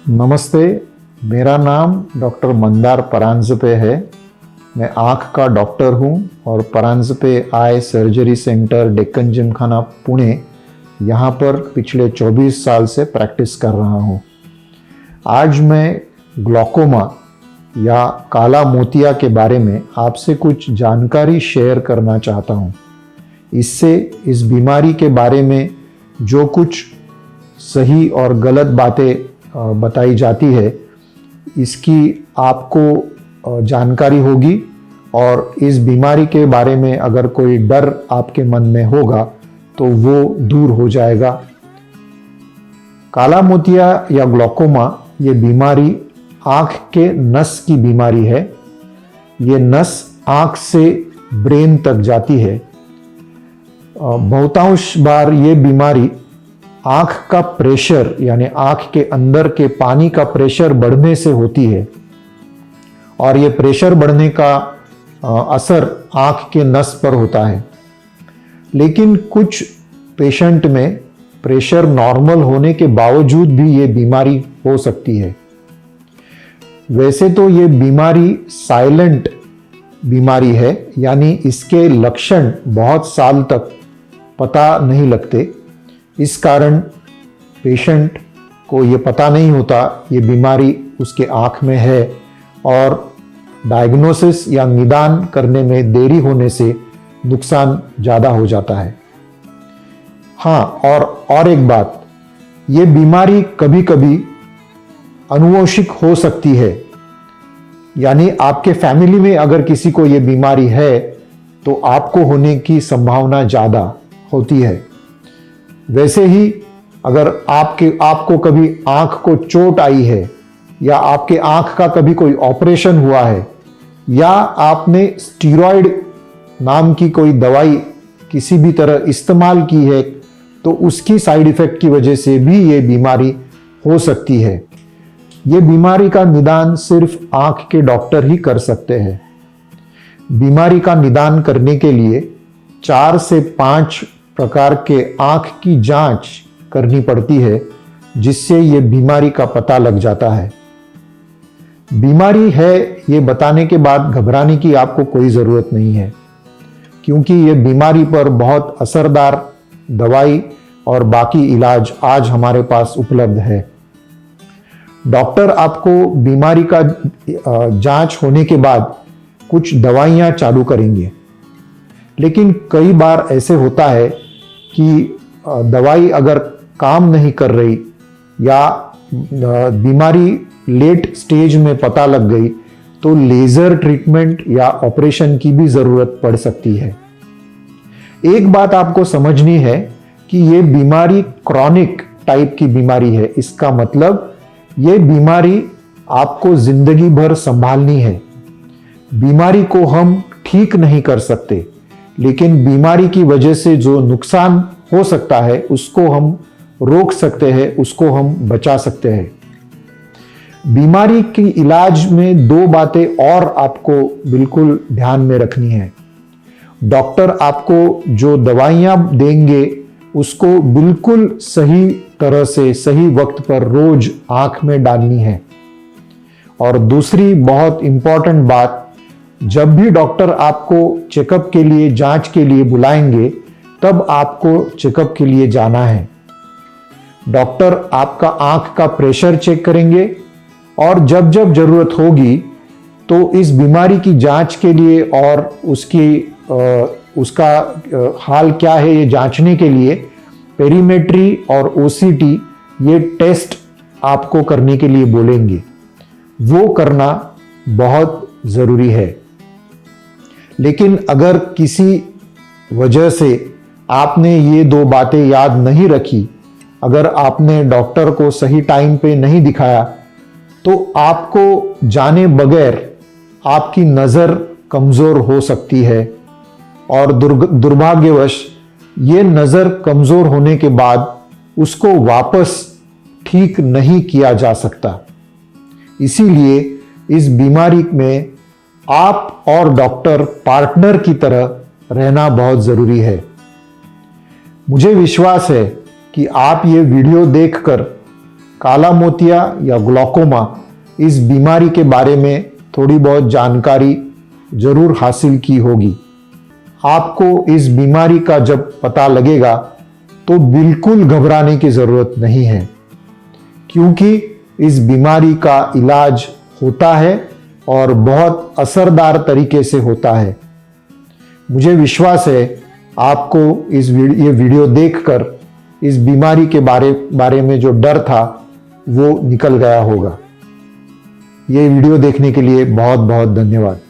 नमस्ते, मेरा नाम डॉक्टर मंदार परांजपे है। मैं आँख का डॉक्टर हूँ और Paranjape eye surgery centre, Deccan Gymkhana, Pune, यहाँ पर पिछले 24 साल से प्रैक्टिस कर रहा हूँ। आज मैं ग्लूकोमा या काला मोतिया के बारे में आपसे कुछ जानकारी शेयर करना चाहता हूँ। इससे इस बीमारी के बारे में जो कुछ सही और गलत बातें बताई जाती है, इसकी आपको जानकारी होगी और इस बीमारी के बारे में अगर कोई डर आपके मन में होगा तो वो दूर हो जाएगा। काला मोतिया या ग्लूकोमा ये बीमारी आँख के नस की बीमारी है। ये नस आँख से ब्रेन तक जाती है। बहुतांश बार ये बीमारी आँख का प्रेशर यानी आँख के अंदर के पानी का प्रेशर बढ़ने से होती है और ये प्रेशर बढ़ने का असर आँख के नस पर होता है। लेकिन कुछ पेशेंट में प्रेशर नॉर्मल होने के बावजूद भी ये बीमारी हो सकती है। वैसे तो ये बीमारी साइलेंट बीमारी है, यानी इसके लक्षण बहुत साल तक पता नहीं लगते। इस कारण पेशेंट को ये पता नहीं होता ये बीमारी उसके आँख में है और डायग्नोसिस या निदान करने में देरी होने से नुकसान ज़्यादा हो जाता है। हाँ, और एक बात, ये बीमारी कभी कभी आनुवंशिक हो सकती है, यानी आपके फैमिली में अगर किसी को ये बीमारी है तो आपको होने की संभावना ज़्यादा होती है। वैसे ही अगर आपको कभी आँख को चोट आई है या आपके आँख का कभी कोई ऑपरेशन हुआ है या आपने स्टीरॉयड नाम की कोई दवाई किसी भी तरह इस्तेमाल की है तो उसकी साइड इफ़ेक्ट की वजह से भी ये बीमारी हो सकती है। ये बीमारी का निदान सिर्फ आँख के डॉक्टर ही कर सकते हैं। बीमारी का निदान करने के लिए 4 से 5 प्रकार के आँख की जांच करनी पड़ती है, जिससे ये बीमारी का पता लग जाता है। बीमारी है ये बताने के बाद घबराने की आपको कोई ज़रूरत नहीं है, क्योंकि ये बीमारी पर बहुत असरदार दवाई और बाकी इलाज आज हमारे पास उपलब्ध है। डॉक्टर आपको बीमारी का जांच होने के बाद कुछ दवाइयाँ चालू करेंगे, लेकिन कई बार ऐसे होता है कि दवाई अगर काम नहीं कर रही या बीमारी लेट स्टेज में पता लग गई तो लेज़र ट्रीटमेंट या ऑपरेशन की भी ज़रूरत पड़ सकती है। एक बात आपको समझनी है कि ये बीमारी क्रॉनिक टाइप की बीमारी है। इसका मतलब ये बीमारी आपको ज़िंदगी भर संभालनी है। बीमारी को हम ठीक नहीं कर सकते, लेकिन बीमारी की वजह से जो नुकसान हो सकता है उसको हम रोक सकते हैं, उसको हम बचा सकते हैं। बीमारी की इलाज में 2 बातें और आपको बिल्कुल ध्यान में रखनी है। डॉक्टर आपको जो दवाइयाँ देंगे उसको बिल्कुल सही तरह से सही वक्त पर रोज आँख में डालनी है। और दूसरी बहुत इम्पॉर्टेंट बात, जब भी डॉक्टर आपको चेकअप के लिए, जांच के लिए बुलाएंगे, तब आपको चेकअप के लिए जाना है। डॉक्टर आपका आँख का प्रेशर चेक करेंगे और जब जब जरूरत होगी तो इस बीमारी की जांच के लिए और उसका हाल क्या है ये जांचने के लिए पेरीमेट्री और ओसीटी ये टेस्ट आपको करने के लिए बोलेंगे। वो करना बहुत ज़रूरी है। लेकिन अगर किसी वजह से आपने ये 2 बातें याद नहीं रखी, अगर आपने डॉक्टर को सही टाइम पे नहीं दिखाया, तो आपको जाने बगैर आपकी नज़र कमज़ोर हो सकती है और दुर्भाग्यवश ये नज़र कमज़ोर होने के बाद उसको वापस ठीक नहीं किया जा सकता। इसीलिए इस बीमारी में आप और डॉक्टर पार्टनर की तरह रहना बहुत ज़रूरी है। मुझे विश्वास है कि आप ये वीडियो देखकर काला मोतिया या ग्लूकोमा इस बीमारी के बारे में थोड़ी बहुत जानकारी जरूर हासिल की होगी। आपको इस बीमारी का जब पता लगेगा तो बिल्कुल घबराने की ज़रूरत नहीं है, क्योंकि इस बीमारी का इलाज होता है और बहुत असरदार तरीके से होता है। मुझे विश्वास है आपको ये वीडियो देखकर इस बीमारी के बारे में जो डर था वो निकल गया होगा। ये वीडियो देखने के लिए बहुत बहुत धन्यवाद।